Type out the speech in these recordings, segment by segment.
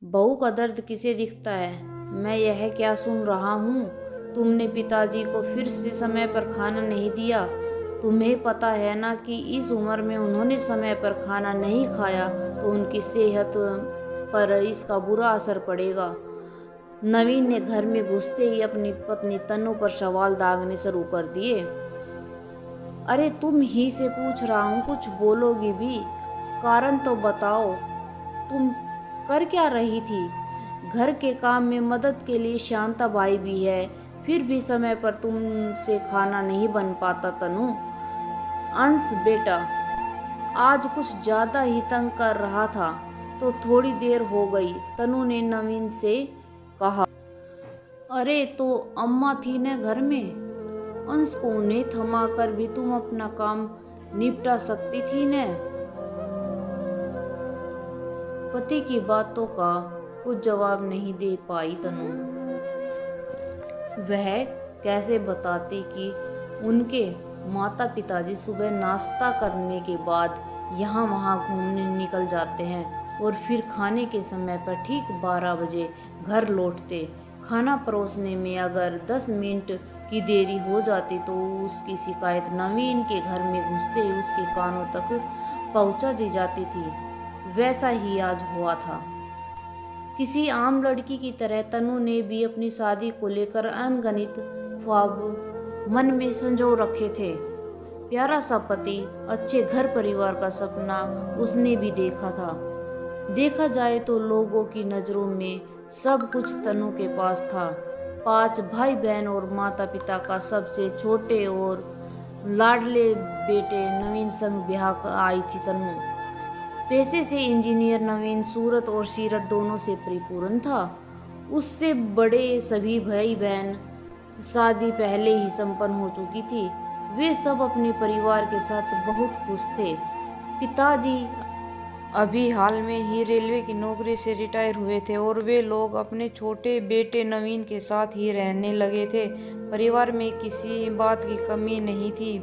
बहू का दर्द किसे दिखता है? मैं यह क्या सुन रहा हूँ? तुमने पिताजी को फिर से समय पर खाना नहीं दिया। तुम्हें पता है ना कि इस उम्र में उन्होंने समय पर खाना नहीं खाया तो उनकी सेहत पर इसका बुरा असर पड़ेगा। नवीन ने घर में घुसते ही अपनी पत्नी तन्नू पर सवाल दागने शुरू कर दिए। अरे तुम ही से पूछ रहा हूँ, कुछ बोलोगी भी? कारण तो बताओ, तुम कर क्या रही थी? घर के काम में मदद के लिए शांता भाई भी है, फिर भी समय पर तुमसे खाना नहीं बन पाता तनु। अंश बेटा, आज कुछ ज्यादा ही तंग कर रहा था तो थोड़ी देर हो गई, तनु ने नवीन से कहा। अरे तो अम्मा थी न घर में, अंश को उन्हें थमा कर भी तुम अपना काम निपटा सकती थी न। पति की बातों का कुछ जवाब नहीं दे पाई तनु। वह कैसे बताती कि उनके माता पिताजी सुबह नाश्ता करने के बाद यहाँ वहाँ घूमने निकल जाते हैं और फिर खाने के समय पर ठीक 12 बजे घर लौटते। खाना परोसने में अगर 10 मिनट की देरी हो जाती तो उसकी शिकायत नवीन के घर में घुसते ही उसके कानों तक पहुंचा दी जाती थी। वैसा ही आज हुआ था। किसी आम लड़की की तरह तनु ने भी अपनी शादी को लेकर अनगणित ख्वाब मन में संजो रखे थे। प्यारा सा पति, अच्छे घर परिवार का सपना उसने भी देखा था। देखा जाए तो लोगों की नज़रों में सब कुछ तनु के पास था। 5 भाई बहन और माता पिता का सबसे छोटे और लाडले बेटे नवीन संग ब्याह आई थी तनु। पेशे से इंजीनियर नवीन सूरत और सीरत दोनों से परिपूर्ण था। उससे बड़े सभी भाई बहन शादी पहले ही संपन्न हो चुकी थी। वे सब अपने परिवार के साथ बहुत खुश थे। पिताजी अभी हाल में ही रेलवे की नौकरी से रिटायर हुए थे और वे लोग अपने छोटे बेटे नवीन के साथ ही रहने लगे थे। परिवार में किसी बात की कमी नहीं थी।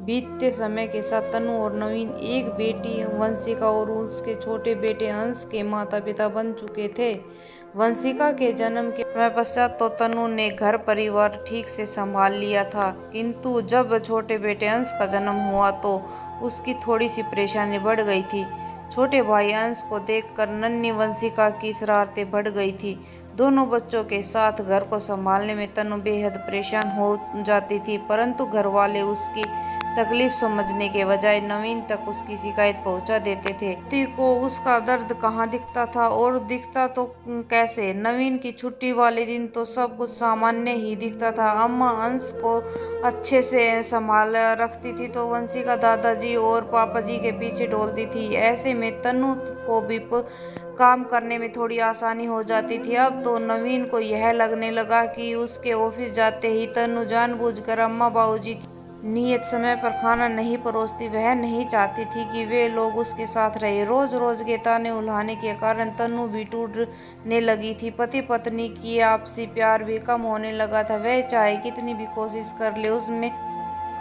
बीतते समय के साथ तनु और नवीन एक बेटी वंशिका और उसके छोटे बेटे अंश के माता पिता बन चुके थे। वंशिका के जन्म के समय पश्चात तो तनु ने घर परिवार ठीक से संभाल लिया था, किंतु जब छोटे बेटे अंश का जन्म हुआ तो उसकी थोड़ी सी परेशानी बढ़ गई थी। छोटे भाई अंश को देखकर नन्ही वंशिका की शरारतें बढ़ गई थी। दोनों बच्चों के साथ घर को संभालने में तनु बेहद परेशान हो जाती थी, परंतु घर वाले उसकी तकलीफ समझने के बजाय नवीन तक उसकी शिकायत पहुंचा देते थे। पति को उसका दर्द कहाँ दिखता था, और दिखता तो कैसे। नवीन की छुट्टी वाले दिन तो सब कुछ सामान्य ही दिखता था। अम्मा अंश को अच्छे से संभाल रखती थी तो वंशिका दादाजी और पापा जी के पीछे डोलती थी। ऐसे में तनु को भी काम करने में थोड़ी आसानी हो जाती थी। अब तो नवीन को यह लगने लगा कि उसके ऑफिस जाते ही तनु जानबूझकर अम्मा बाबूजी की नियत समय पर खाना नहीं परोसती। वह नहीं चाहती थी कि वे लोग उसके साथ रहे। रोज रोज के ताने उल्हाने के कारण तनु भी टूटने लगी थी। पति पत्नी की आपसी प्यार भी कम होने लगा था। वह चाहे कितनी भी कोशिश कर ले, उसमें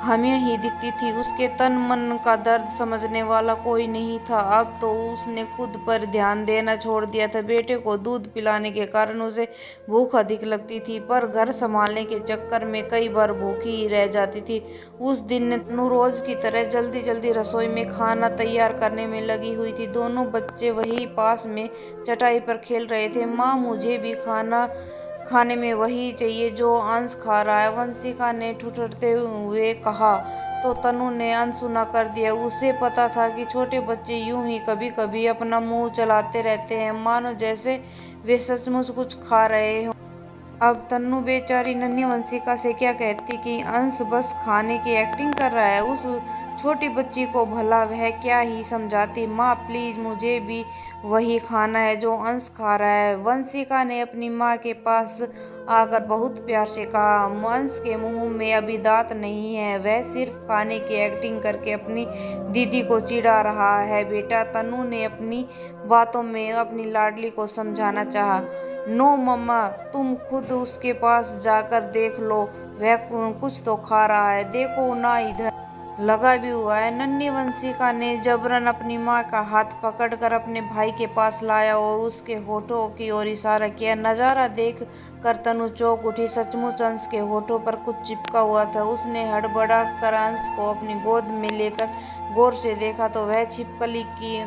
खामियां ही दिखती थी। उसके तन मन का दर्द समझने वाला कोई नहीं था। अब तो उसने खुद पर ध्यान देना छोड़ दिया था। बेटे को दूध पिलाने के कारण उसे भूख अधिक लगती थी, पर घर संभालने के चक्कर में कई बार भूखी ही रह जाती थी। उस दिन नू रोज की तरह जल्दी जल्दी रसोई में खाना तैयार करने में लगी हुई थी। दोनों बच्चे वही पास में चटाई पर खेल रहे थे। माँ, मुझे भी खाने में वही चाहिए जो अंश खा रहा है, वंशिका ने ठुठुरते हुए कहा। तो तनु ने अनसुना कर दिया। उसे पता था कि छोटे बच्चे यूं ही कभी कभी अपना मुंह चलाते रहते हैं, मानो जैसे वे सचमुच कुछ खा रहे हों। अब तन्नू बेचारी नन्ही वंशिका से क्या कहती कि अंश बस खाने की एक्टिंग कर रहा है। उस छोटी बच्ची को भला वह क्या ही समझाती। माँ प्लीज, मुझे भी वही खाना है जो अंश खा रहा है, वंशिका ने अपनी माँ के पास आकर बहुत प्यार से कहा। अंश के मुंह में अभी दांत नहीं है, वह सिर्फ खाने की एक्टिंग करके अपनी दीदी को चिढ़ा रहा है। बेटा, तन्नू ने अपनी बातों में अपनी लाडली को समझाना चाहा। नो मम्मा, तुम खुद उसके पास जाकर देख लो, वह कुछ तो खा रहा है, देखो ना इधर। लगा भी हुआ है। नन्ही वंशिका ने जबरन अपनी माँ का हाथ पकड़कर अपने भाई के पास लाया और उसके होठों की ओर इशारा किया। नजारा देख कर तनु चौंक उठी। सचमुच अंश के होठों पर कुछ चिपका हुआ था। उसने हड़बड़ा कर अंश को अपनी गोद में लेकर गौर से देखा तो वह छिपकली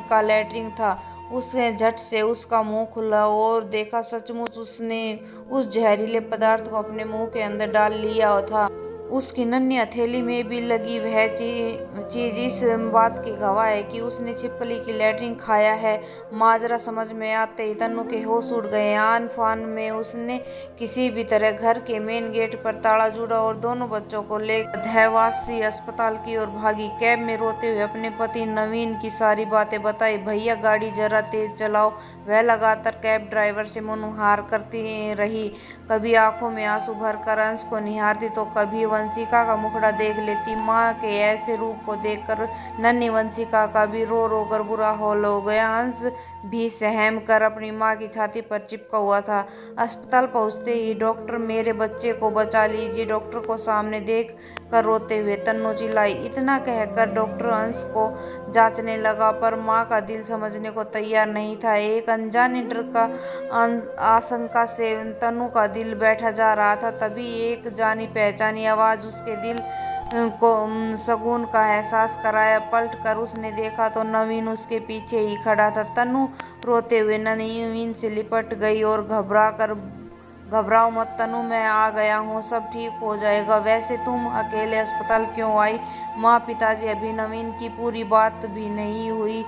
का लैट्रिन था। उसने झट से उसका मुंह खुला और देखा सचमुच उसने उस जहरीले पदार्थ को अपने मुंह के अंदर डाल लिया था। उसकी नन्ही हथेली में भी लगी वह चीज इस बात की गवाह है कि उसने छिपकली की लैट्रिन खाया है। माजरा समझ में आते ही तन्नू के होश उड़ गए। आन फान में उसने किसी भी तरह घर के मेन गेट पर ताला जुड़ा और दोनों बच्चों को लेकर धैवासी अस्पताल की ओर भागी। कैब में रोते हुए अपने पति नवीन की सारी बातें बताई। भैया गाड़ी जरा तेज चलाओ। वह लगातार कैब ड्राइवर से मनुहार करती रही। कभी आंखों में आंसू भरकर अंश को निहारती तो कभी वंशिका का मुखड़ा देख लेती। माँ के ऐसे रूप को देखकर नन्ही वंशिका का भी रो रो कर बुरा हाल हो गया। अंश भी सहम कर अपनी माँ की छाती पर चिपका हुआ था। अस्पताल पहुंचते ही डॉक्टर मेरे बच्चे को बचा लीजिए। डॉक्टर को सामने देख कर रोते हुए तन्नू चिल्लाई। इतना कहकर डॉक्टर अंश को जांचने लगा पर माँ का दिल समझने को तैयार नहीं था। एक अनजाने डर का आशंका से तन्नू का दिल बैठा जा रहा था। तभी एक जानी पहचानी आवाज उसके दिल को सुकून का एहसास कराया। पलट कर उसने देखा तो नवीन उसके पीछे ही खड़ा था। तन्नू रोते हुए नवीन से लिपट गई और घबराओ मत तन्नू, मैं आ गया हूँ, सब ठीक हो जाएगा। वैसे तुम अकेले अस्पताल क्यों आई? माँ पिताजी अभी नवीन की पूरी बात भी नहीं हुई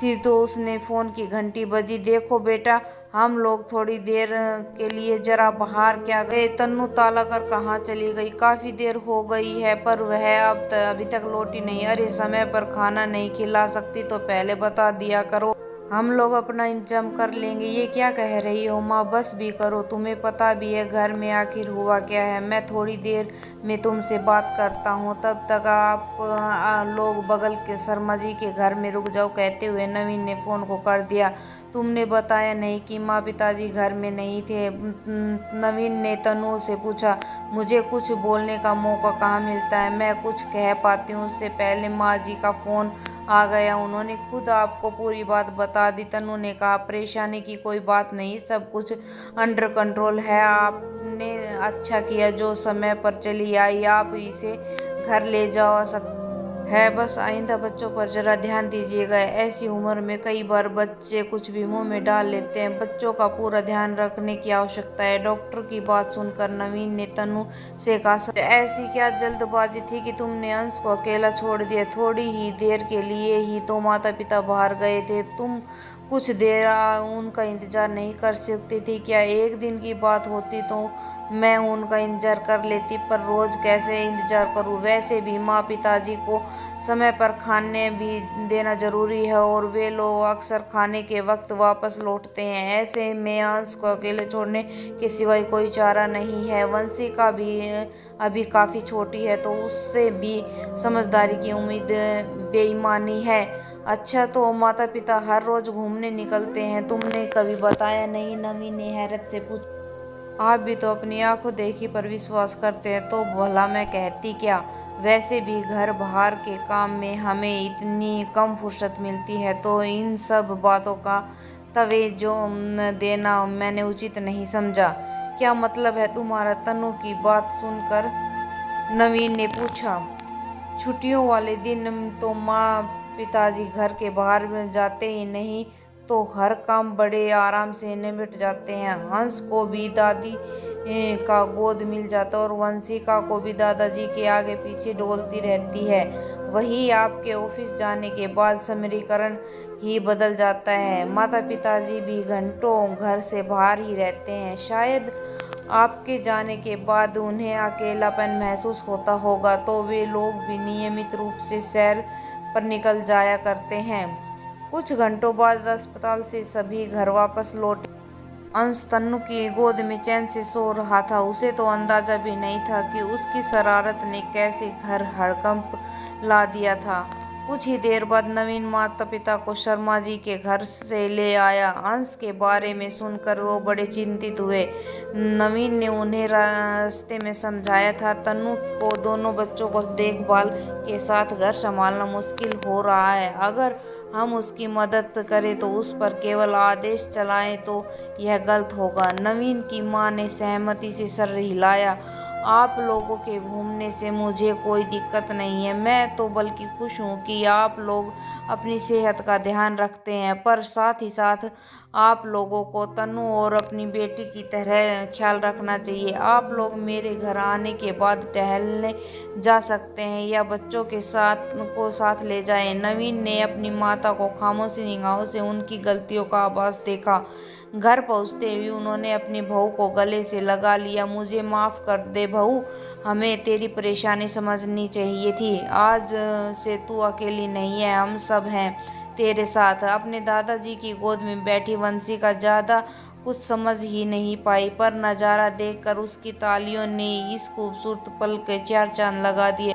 थी तो उसने फोन की घंटी बजी। देखो बेटा, हम लोग थोड़ी देर के लिए जरा बाहर क्या गए। तन्नू ताला कर कहाँ चली गई? काफी देर हो गई है पर वह अभी तक लौटी नहीं। अरे समय पर खाना नहीं खिला सकती तो पहले बता दिया करो, हम लोग अपना इंतजाम कर लेंगे। ये क्या कह रही हो माँ, बस भी करो। तुम्हें पता भी है घर में आखिर हुआ क्या है। मैं थोड़ी देर में तुमसे बात करता हूँ, तब तक आप लोग बगल के शर्मा जी के घर में रुक जाओ। कहते हुए नवीन ने फोन को कर दिया। तुमने बताया नहीं कि माँ पिताजी घर में नहीं थे? नवीन ने तनु से पूछा। मुझे कुछ बोलने का मौका कहाँ मिलता है, मैं कुछ कह पाती हूँ उससे पहले माँ जी का फोन आ गया। उन्होंने खुद आपको पूरी बात बता दी। तनु ने कहा। परेशानी की कोई बात नहीं, सब कुछ अंडर कंट्रोल है। आपने अच्छा किया जो समय पर चली आई। आप इसे घर ले जा सकते है, बस आइंदा बच्चों पर जरा ध्यान दीजिएगा। ऐसी उम्र में कई बार बच्चे कुछ भी मुंह में डाल लेते हैं, बच्चों का पूरा ध्यान रखने की आवश्यकता है। डॉक्टर की बात सुनकर नवीन ने तनु से कहा। ऐसी क्या जल्दबाजी थी कि तुमने अंश को अकेला छोड़ दिया? थोड़ी ही देर के लिए ही तो माता पिता बाहर गए थे, तुम कुछ देर उनका इंतजार नहीं कर सकती थी क्या? एक दिन की बात होती तो मैं उनका इंतजार कर लेती, पर रोज कैसे इंतजार करूं? वैसे भी माँ पिताजी को समय पर खाने भी देना जरूरी है और वे लोग अक्सर खाने के वक्त वापस लौटते हैं। ऐसे में अंश को अकेले छोड़ने के सिवाय कोई चारा नहीं है। वंशिका भी अभी काफ़ी छोटी है तो उससे भी समझदारी की उम्मीद बेईमानी है। अच्छा, तो माता पिता हर रोज घूमने निकलते हैं, तुमने कभी बताया नहीं? नवीन ने हैरत से पूछा। आप भी तो अपनी आंखों देखी पर विश्वास करते हैं, तो भला मैं कहती क्या? वैसे भी घर बाहर के काम में हमें इतनी कम फुर्सत मिलती है तो इन सब बातों का तवज्जो देना मैंने उचित नहीं समझा। क्या मतलब है तुम्हारा? तनु की बात सुनकर नवीन ने पूछा। छुट्टियों वाले दिन तो माँ पिताजी घर के बाहर जाते ही नहीं तो हर काम बड़े आराम से निपट जाते हैं। हंस को भी दादी का गोद मिल जाता और वंशिका को भी दादाजी के आगे पीछे डोलती रहती है। वही आपके ऑफिस जाने के बाद समीकरण ही बदल जाता है। माता पिताजी भी घंटों घर से बाहर ही रहते हैं। शायद आपके जाने के बाद उन्हें अकेलापन महसूस होता होगा तो वे लोग भी नियमित रूप से सैर पर निकल जाया करते हैं। कुछ घंटों बाद अस्पताल से सभी घर वापस लौटे। अंश तन्नू की गोद में चैन से सो रहा था। उसे तो अंदाजा भी नहीं था कि उसकी शरारत ने कैसे घर हड़कंप ला दिया था। कुछ ही देर बाद नवीन माता पिता को शर्मा जी के घर से ले आया। अंश के बारे में सुनकर वो बड़े चिंतित हुए। नवीन ने उन्हें रास्ते में समझाया था, तनु को दोनों बच्चों को देखभाल के साथ घर संभालना मुश्किल हो रहा है। अगर हम उसकी मदद करें तो उस पर केवल आदेश चलाएं तो यह गलत होगा। नवीन की मां ने सहमति से सर हिलाया। आप लोगों के घूमने से मुझे कोई दिक्कत नहीं है, मैं तो बल्कि खुश हूँ कि आप लोग अपनी सेहत का ध्यान रखते हैं, पर साथ ही साथ आप लोगों को तनु और अपनी बेटी की तरह ख्याल रखना चाहिए। आप लोग मेरे घर आने के बाद टहलने जा सकते हैं या बच्चों के साथ ले जाएं। नवीन ने अपनी माता को खामोश निगाहों से उनकी गलतियों का आभास देखा। घर पहुंचते ही उन्होंने अपनी बहू को गले से लगा लिया। मुझे माफ़ कर दे बहू, हमें तेरी परेशानी समझनी चाहिए थी। आज से तू अकेली नहीं है, हम सब हैं तेरे साथ। अपने दादाजी की गोद में बैठी वंशिका ज़्यादा कुछ समझ ही नहीं पाई, पर नज़ारा देखकर उसकी तालियों ने इस खूबसूरत पल के चार चांद लगा दिए।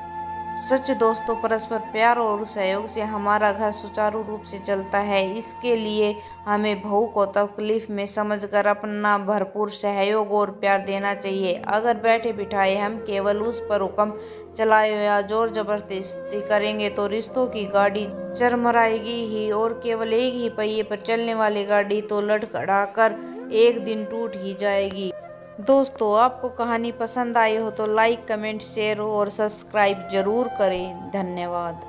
सच दोस्तों, परस्पर प्यार और सहयोग से हमारा घर सुचारू रूप से चलता है। इसके लिए हमें बहू को तकलीफ में समझकर अपना भरपूर सहयोग और प्यार देना चाहिए। अगर बैठे बिठाए हम केवल उस पर हुक्म चलाए या जोर जबरदस्ती करेंगे तो रिश्तों की गाड़ी चरमराएगी ही, और केवल एक ही पहिए पर चलने वाली गाड़ी तो लड़खड़ाकर एक दिन टूट ही जाएगी। दोस्तों, आपको कहानी पसंद आई हो तो लाइक, कमेंट, शेयर और सब्सक्राइब जरूर करें। धन्यवाद।